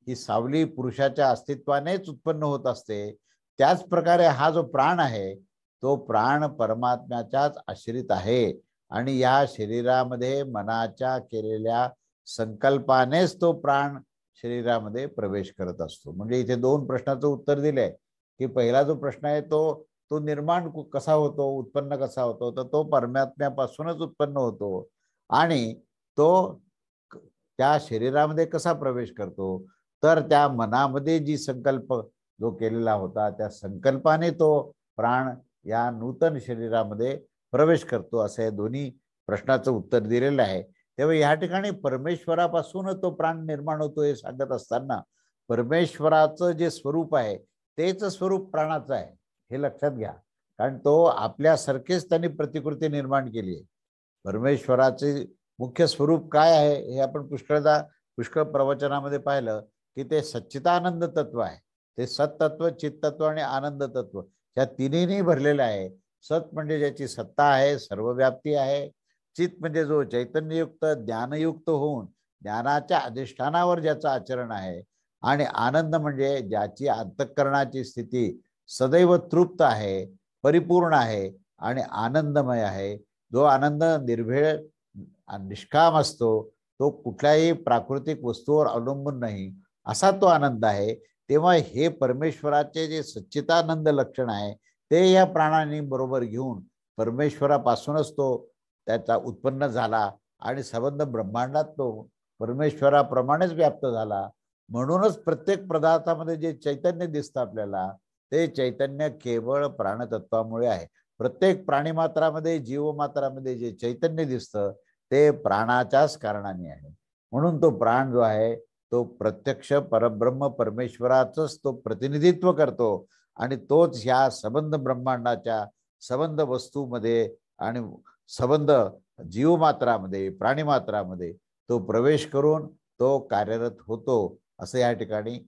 ही सावली पुरुषाच्या अस्तित्वानेच उत्पन्न होत असते, त्याच प्रकारे हा जो प्राण आहे तो प्राण परमात्म्याच्याच आश्रित आहे आणि या शरीरामध्ये मनाच्या केलेल्या संकल्पानेच तो प्राण शरीरामध्ये प्रवेश करत असतो. म्हणजे इथे दोन प्रश्नाचं उत्तर दिलंय की पहिला जो प्रश्न आहे तो निर्माण कसा होतो, उत्पन्न कसा होतो, तर तो परमात्म्यापासूनच उत्पन्न होतो आणि तो त्या शरीरामध्ये कसा प्रवेश करतो, तर त्या मनामध्ये जी संकल्प जो केलेला होता त्या संकल्पाने तो प्राण या नूतन शरीरामध्ये प्रवेश करतो, असं या दोन्ही प्रश्नाचं उत्तर दिलेलं आहे. तेव्हा या ठिकाणी परमेश्वरापासून तो प्राण निर्माण होतो हे सांगत असताना परमेश्वराचं जे स्वरूप आहे तेच स्वरूप प्राणाचं आहे हे लक्षात घ्या. कारण तो आपल्यासारखेच त्यांनी प्रतिकृती निर्माण केली आहे. परमेश्वराचे मुख्य स्वरूप काय आहे हे आपण पुष्कळ प्रवचनामध्ये पाहिलं की ते सच्चिदानंद तत्व आहे. ते सत्तत्व, चित्तत्व आणि आनंद तत्व या तिन्हीने भरलेलं आहे. सत म्हणजे ज्याची सत्ता आहे, सर्वव्याप्ती आहे. चित म्हणजे जो चैतन्ययुक्त, ज्ञानयुक्त होऊन ज्ञानाच्या अधिष्ठानावर ज्याचं आचरण आहे आणि आनंद म्हणजे ज्याची अंतःकरणाची स्थिती सदैव तृप्त आहे, परिपूर्ण आहे आणि आनंदमय आहे. जो आनंद निर्भेळ निष्काम असतो, तो कुठल्याही प्राकृतिक वस्तूवर अवलंबून नाही, असा तो आनंद आहे. तेव्हा हे परमेश्वराचे जे सच्चिदानंद लक्षण आहे ते या प्राणांनी बरोबर घेऊन परमेश्वरापासूनच तो त्याचा उत्पन्न झाला आणि संबंध ब्रह्मांडात तो परमेश्वराप्रमाणेच व्याप्त झाला. म्हणूनच प्रत्येक पदार्थामध्ये जे चैतन्य दिसतं आपल्याला ते चैतन्य केवळ प्राणतत्वामुळे आहे. प्रत्येक प्राणीमात्रामध्ये, जीवमात्रामध्ये जे चैतन्य दिसतं ते प्राणाच्याच कारणाने आहे. म्हणून तो प्राण जो आहे तो प्रत्यक्ष परब्रह्म परमेश्वराचंच तो प्रतिनिधित्व करतो आणि तोच ह्या संबंध ब्रह्मांडाच्या संबंध वस्तूमध्ये आणि संबंध जीवमात्रामध्ये, प्राणीमात्रामध्ये तो प्रवेश करून तो कार्यरत होतो, असं या ठिकाणी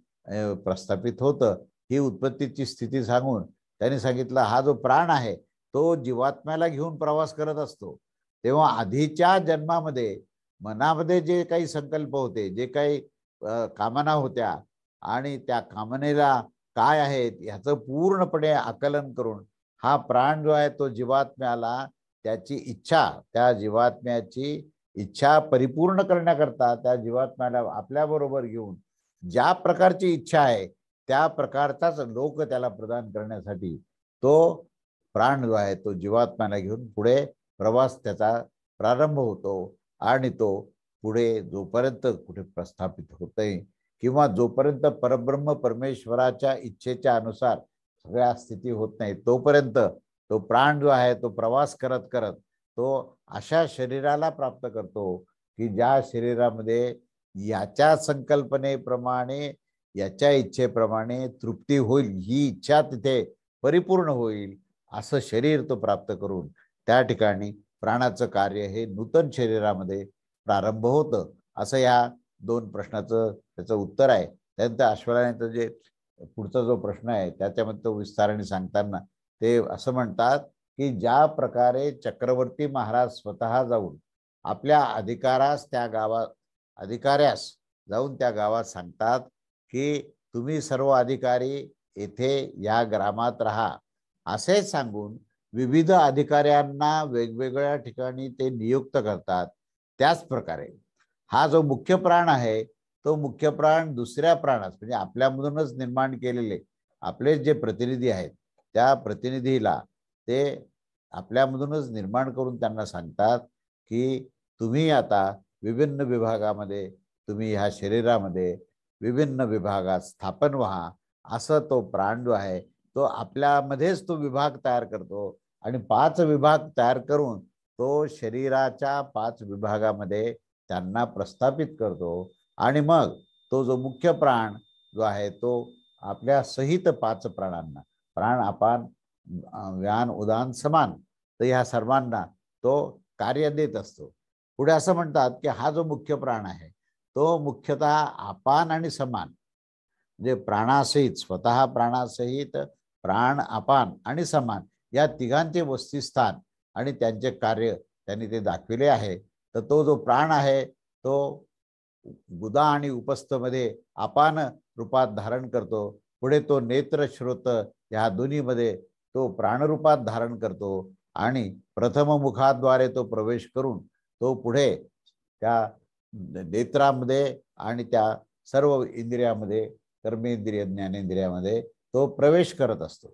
प्रस्थापित होतं. ही उत्पत्तीची स्थिती सांगून त्यांनी सांगितलं हा जो प्राण आहे तो जीवात्म्याला घेऊन प्रवास करत असतो. तेव्हा आधीच्या जन्मामध्ये मनामध्ये जे काही संकल्प होते, जे काही कामना होत्या आणि त्या कामनेला काय आहेत ह्याचं पूर्णपणे आकलन करून हा प्राण जो आहे तो जीवात्म्याला त्याची इच्छा, त्या जीवात्म्याची इच्छा परिपूर्ण करण्याकरता त्या जीवात्म्याला आपल्याबरोबर घेऊन ज्या प्रकारची इच्छा आहे त्या प्रकारचाच लोक त्याला प्रदान करण्यासाठी तो प्राण जो आहे तो जीवात्म्याला घेऊन पुढे प्रवास त्याचा प्रारंभ होतो आणि तो पुढे जोपर्यंत कुठे प्रस्थापित होतय किंवा जोपर्यंत परब्रह्म परमेश्वराच्या इच्छेच्या अनुसार सगळ्या स्थिती होत नाही तोपर्यंत तो प्राण जो आहे तो प्रवास करत करत तो अशा शरीराला प्राप्त करतो की ज्या शरीरामध्ये याच्या संकल्पनेप्रमाणे याच्या इच्छेप्रमाणे तृप्ती होईल, ही इच्छा तिथे परिपूर्ण होईल असं शरीर तो प्राप्त करून त्या ठिकाणी प्राणाचं कार्य हे नूतन शरीरामध्ये प्रारंभ होतं. असं या दोन प्रश्नाचं त्याचं उत्तर आहे. त्यानंतर अश्वलायनाचं जे पुढचा जो प्रश्न आहे त्याच्यामध्ये तो विस्ताराने सांगताना ते असं म्हणतात की ज्या प्रकारे चक्रवर्ती महाराज स्वतः जाऊन आपल्या अधिकाऱ्यास जाऊन त्या गावात सांगतात की तुम्ही सर्व अधिकारी येथे या ग्रामात राहा असे सांगून विविध अधिकाऱ्यांना वेगवेगळ्या ठिकाणी ते नियुक्त करतात. त्याच प्रकारे हा जो मुख्य प्राण आहे तो मुख्य प्राण दुसऱ्या प्राणास म्हणजे आपल्यामधूनच निर्माण केलेले आपले जे प्रतिनिधी आहेत त्या प्रतिनिधीला ते आपल्यामधूनच निर्माण करून त्यांना सांगतात की तुम्ही आता विभिन्न विभागामध्ये तुम्ही ह्या शरीरामध्ये विभिन्न विभागात स्थापन व्हा. असं तो प्राण जो आहे तो आपल्यामध्येच तो विभाग तयार करतो आणि 5 विभाग तयार करून तो शरीराच्या 5 विभागामध्ये त्यांना प्रस्थापित करतो आणि मग तो जो मुख्य प्राण जो आहे तो आपल्या सहित 5 प्राणांना प्राण अपान व्यान उदान समान तर ह्या सर्वांना तो कार्य देत असतो. पुढे असं म्हणतात की हा जो मुख्य प्राण आहे तो मुख्यतः अपान आणि समान म्हणजे प्राणासहित स्वतः प्राणासहित प्राण अपान आणि समान या तिघांचे वस्तिस्थान आणि त्यांचे कार्य त्यांनी ते दाखविले आहे. तर तो जो प्राण आहे तो गुदा आणि उपस्थ मध्ये अपान रूपात धारण करतो. पुढे तो नेत्र श्रोत या दोन्हीमध्ये तो प्राणरूपात धारण करतो आणि प्रथम मुखाद्वारे तो प्रवेश करून तो पुढे त्या नेत्रामध्ये आणि त्या सर्व इंद्रियामध्ये कर्मेंद्रिय ज्ञानेंद्रियामध्ये तो प्रवेश करत असतो.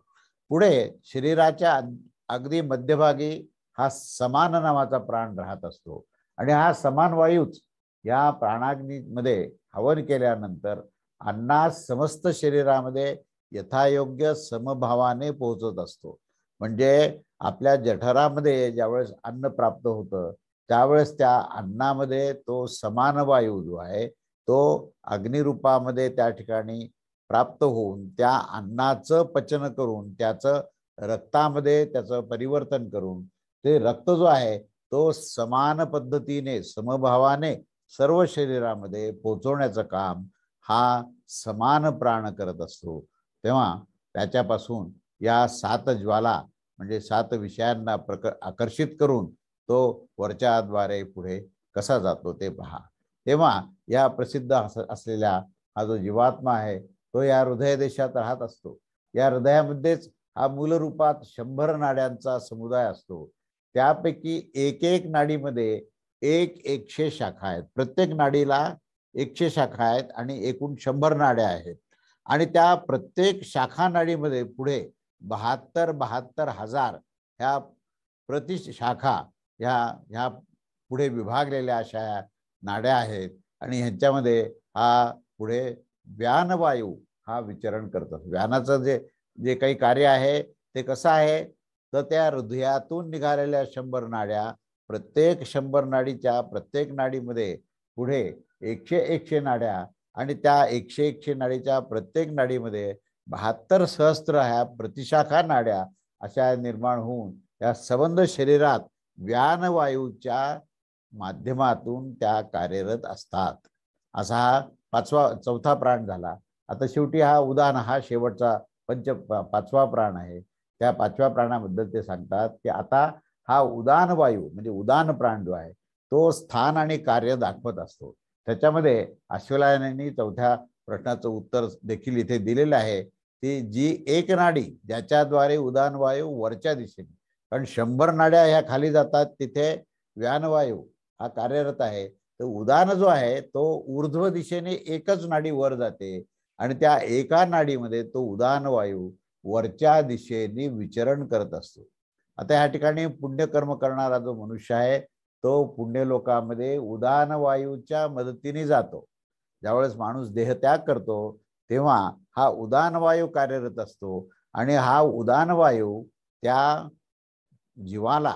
पुढे शरीराच्या अगदी मध्यभागी हा समान नावाचा प्राण राहत असतो आणि हा समान वायूच या प्राणाग्नीमध्ये हवन केल्यानंतर अन्नास समस्त शरीरामध्ये यथायोग्य समभावाने पोहोचत असतो. म्हणजे आपल्या जठरामध्ये ज्यावेळेस अन्न प्राप्त होतं त्यावेळेस त्या अन्नामध्ये तो समान वायू जो आहे तो अग्निरूपामध्ये त्या ठिकाणी प्राप्त होऊन त्या अन्नाचं पचन करून त्याचं रक्तामध्ये त्याचं परिवर्तन करून ते रक्त जो आहे तो समान पद्धतीने समभावाने सर्व शरीरामध्ये पोहोचवण्याचं काम हा समान प्राण करत असतो. तेव्हा त्याच्यापासून या 7 ज्वाला म्हणजे 7 विषयांना आकर्षित करून तो वरच्याद्वारे पुढे कसा जातो ते पहा. तेव्हा या प्रसिद्ध असलेल्या हा जो जीवात्मा आहे तो या हृदय देशात राहत असतो. या हृदयामध्येच हा मूलरूपात 100 नाड्यांचा समुदाय असतो. त्यापैकी एक नाडीमध्ये 100 शाखा आहेत. प्रत्येक नाडीला 100 शाखा आहेत आणि एकूण 100 नाड्या आहेत आणि त्या प्रत्येक शाखा नाडीमध्ये पुढे 72 हजार ह्या प्रतिशाखा ह्या पुढे विभागलेल्या अशा नाड्या आहेत आणि ह्यांच्यामध्ये हा पुढे व्यानवायू हा विचरण करतो. व्यानाचं जे काही कार्य आहे ते कसं आहे तर त्या हृदयातून निघालेल्या 100 नाड्या प्रत्येक 100 नाडीच्या प्रत्येक नाडीमध्ये पुढे 100 नाड्या आणि त्या 100 नाडीच्या प्रत्येक नाडीमध्ये 72 सहस्त्र ह्या प्रतिशाखा नाड्या अशा निर्माण होऊन या संबंध शरीरात व्यानवायूच्या माध्यमातून त्या कार्यरत असतात. असा हा चौथा प्राण झाला. आता शेवटी हा उदान हा शेवटचा 5वा प्राण आहे. त्या 5व्या प्राणाबद्दल ते सांगतात की आता हा उदान वायू म्हणजे उदान प्राण जो आहे तो स्थान आणि कार्य दाखवत असतो. त्याच्यामध्ये अश्वलायनांनी चौथ्या प्रश्नाचं उत्तर देखील इथे दिलेलं आहे, की जी एक नाडी ज्याच्याद्वारे उदान वायू वरच्या दिशेने, कारण 100 नाड्या ह्या खाली जातात तिथे व्यानवायू हा कार्यरत आहे, तर उदान जो आहे तो ऊर्ध्व दिशेने एकच नाडी वर जाते आणि त्या एका नाडीमध्ये तो उदान वायू वरच्या दिशेने विचरण करत असतो. आता ह्या ठिकाणी पुण्यकर्म करणारा जो मनुष्य आहे तो पुण्यलोकामध्ये उदान वायूच्या मदतीने जातो. ज्यावेळेस माणूस देहत्याग करतो तेव्हा हा उदान वायू कार्यरत असतो आणि हा उदान वायू त्या जीवाला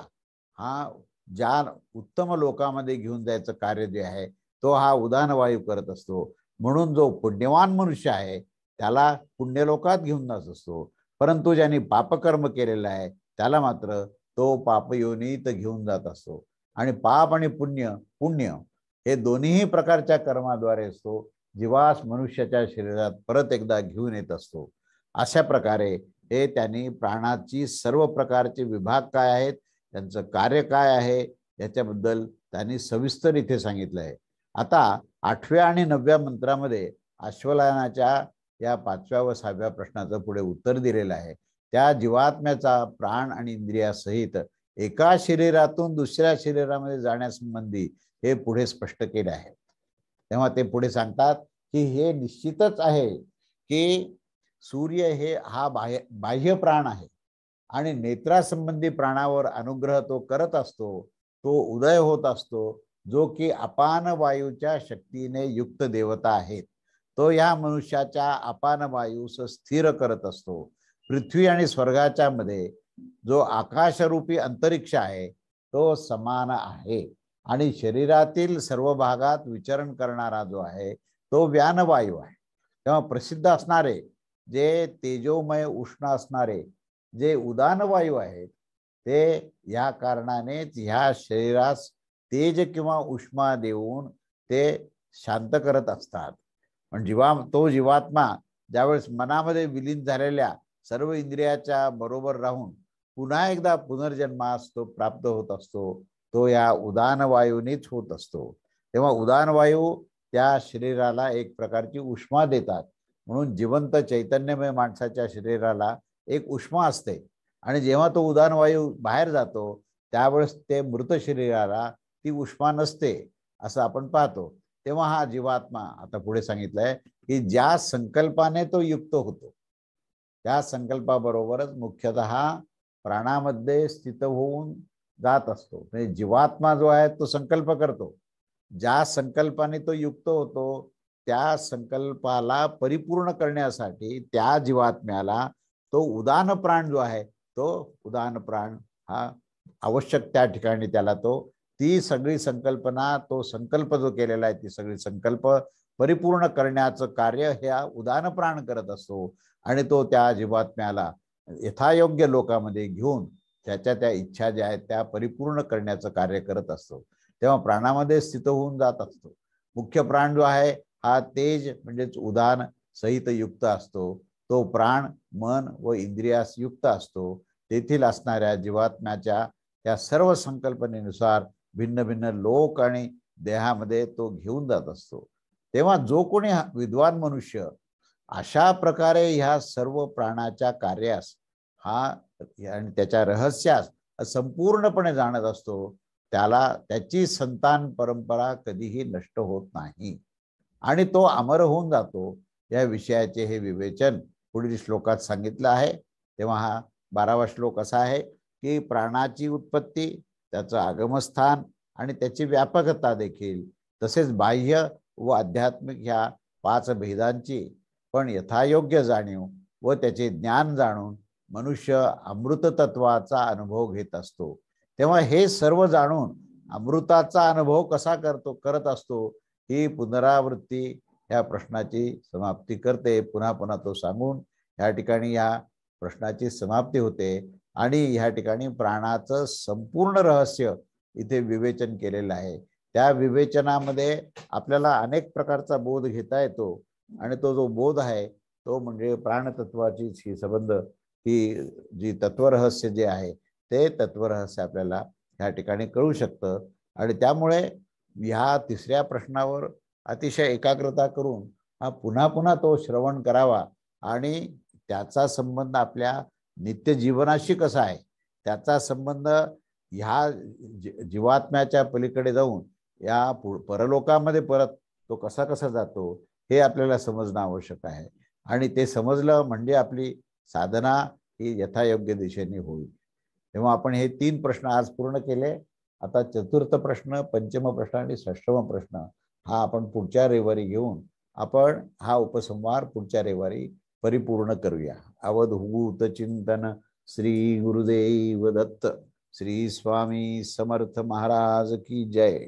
हा ज्या उत्तम लोकामध्ये घेऊन जायचं कार्य जे आहे तो हा उदान वायू करत असतो. म्हणून जो पुण्यवान मनुष्य आहे त्याला पुण्यलोकात घेऊन जात असतो, परंतु ज्यांनी पापकर्म केलेलं आहे त्याला मात्र तो पापयोनीत घेऊन जात असतो. आणि पाप आणि पुण्य पुण्य हे दोन्ही प्रकारच्या कर्माद्वारे असतो जीवास मनुष्याच्या शरीरात परत एकदा घेऊन येत असतो. अशा प्रकारे हे त्यांनी प्राणाची सर्व प्रकारचे विभाग काय आहेत, त्यांचं कार्य काय आहे याच्याबद्दल त्यांनी सविस्तर इथे सांगितलं आहे. आता 8व्या आणि 9व्या मंत्रामध्ये अश्वलायनाच्या या 5व्या व 6व्या प्रश्नाचं पुढे उत्तर दिलेलं आहे. त्या जीवात्म्याचा प्राण आणि इंद्रियासहित एका शरीरातून दुसऱ्या शरीरामध्ये जाण्यासंबंधी हे पुढे स्पष्ट केले आहे. तेव्हा ते पुढे सांगतात की हे निश्चितच आहे की सूर्य हे हा बाह्य प्राण आहे आणि नेत्रासंबंधी प्राणावर अनुग्रह तो करत असतो, तो उदय होत असतो, जो की अपान वायूच्या शक्तीने युक्त देवता आहेत. तो या मनुष्याच्या अपान वायूस स्थिर करत असतो. पृथ्वी आणि स्वर्गाच्या मध्ये जो आकाशरूपी अंतरिक्ष आहे तो समान आहे आणि शरीरातील सर्व भागात विचरण करणारा जो आहे तो व्यानवायू आहे. तेव्हा प्रसिद्ध असणारे जे तेजोमय उष्ण असणारे जे उदान वायू आहेत ते या कारणानेच ह्या शरीरास तेज किंवा उष्मा देऊन ते शांत करत असतात. पण तो जीवात्मा ज्यावेळेस मनामध्ये विलीन झालेल्या सर्व इंद्रियाच्या बरोबर राहून पुन्हा एकदा पुनर्जन्मास तो प्राप्त होत असतो, तो या उदान वायूनेच होत असतो. तेव्हा उदान वायू त्या शरीराला एक प्रकारची उष्मा देतात. म्हणून जिवंत चैतन्यमय माणसाच्या शरीराला एक उष्मा असते आणि जेव्हा तो उदान वायू बाहेर जातो त्यावेळेस ते मृत शरीराला ती उष्मा नसते असं आपण पाहतो. तेव्हा हा जीवात्मा आता पुढे सांगितलंय की ज्या संकल्पाने तो युक्त होतो त्या संकल्पाबरोबरच मुख्यतः प्राणामध्ये स्थित होऊन जात असतो. म्हणजे जीवात्मा जो आहे तो संकल्प करतो, ज्या संकल्पाने तो युक्त होतो त्या संकल्पाला परिपूर्ण करण्यासाठी त्या जीवात्म्याला तो उदान प्राण जो आहे तो उदान प्राण हा आवश्यक त्या ठिकाणी त्याला तो ती सगळी संकल्पना तो संकल्प जो केलेला आहे ती सगळी संकल्प परिपूर्ण करण्याचं कार्य ह्या उदान प्राण करत असतो आणि तो त्या जीवात्म्याला यथायोग्य लोकामध्ये घेऊन त्याच्या त्या इच्छा ज्या आहेत त्या परिपूर्ण करण्याचं कार्य करत असतो. तेव्हा प्राणामध्ये स्थित होऊन जात असतो. मुख्य प्राण जो आहे हा तेज म्हणजेच उदान सहित युक्त असतो. तो प्राण मन व इंद्रियास युक्त असतो. तेथील असणाऱ्या जीवात्म्याच्या त्या सर्व संकल्पनेनुसार भिन्न भिन्न लोक आणि देहामध्ये तो घेऊन जात असतो. तेव्हा जो कोणी विद्वान मनुष्य अशा प्रकारे ह्या सर्व प्राणाच्या कार्यास हा आणि त्याच्या रहस्यास संपूर्णपणे जाणत असतो त्याला त्याची संतान परंपरा कधीही नष्ट होत नाही आणि तो अमर होऊन जातो. या विषयाचे हे विवेचन पुढील श्लोकात सांगितलं आहे. तेव्हा हा 12वा श्लोक असा आहे की प्राणाची उत्पत्ती, त्याचं आगमस्थान आणि त्याची व्यापकता देखील तसेच बाह्य व आध्यात्मिक ह्या 5 भेदांची पण यथायोग्य जाणीव व त्याचे ज्ञान जाणून मनुष्य अमृत तत्वाचा अनुभव घेत असतो. तेव्हा हे सर्व जाणून अमृताचा अनुभव कसा करत असतो ही पुनरावृत्ती या प्रश्नाची समाप्ती करते. पुन्हा पुन्हा तो सांगून या ठिकाणी या प्रश्नाची समाप्ती होते आणि ह्या ठिकाणी प्राणाचं संपूर्ण रहस्य इथे विवेचन केलेलं आहे. त्या विवेचनामध्ये आपल्याला अनेक प्रकारचा बोध घेता येतो आणि तो जो बोध आहे तो म्हणजे प्राणतत्वाची ही संबंध ही जी तत्वरहस्य जे आहे ते तत्वरहस्य आपल्याला ह्या ठिकाणी कळू शकतं आणि त्यामुळे ह्या 3ऱ्या प्रश्नावर अतिशय एकाग्रता करून हा पुन्हा पुन्हा तो श्रवण करावा आणि त्याचा संबंध आपल्या नित्य जीवनाशी कसा आहे, त्याचा संबंध ह्या जीवात्म्याच्या पलीकडे जाऊन या परलोकामध्ये परत तो कसा कसा जातो हे आपल्याला समजणं आवश्यक आहे. आणि ते समजलं म्हणजे आपली साधना ही यथायोग्य दिशेने होईल. तेव्हा आपण हे 3 प्रश्न आज पूर्ण केले. आता चतुर्थ प्रश्न, पंचम प्रश्न आणि षष्ठम प्रश्न हा आपण पुढच्या रविवारी घेऊन आपण हा उपसंहार पुढच्या रविवारी परिपूर्ण करूया. अवधूत चिंतन. श्री गुरुदेव दत्त. श्री स्वामी समर्थ महाराज की जय.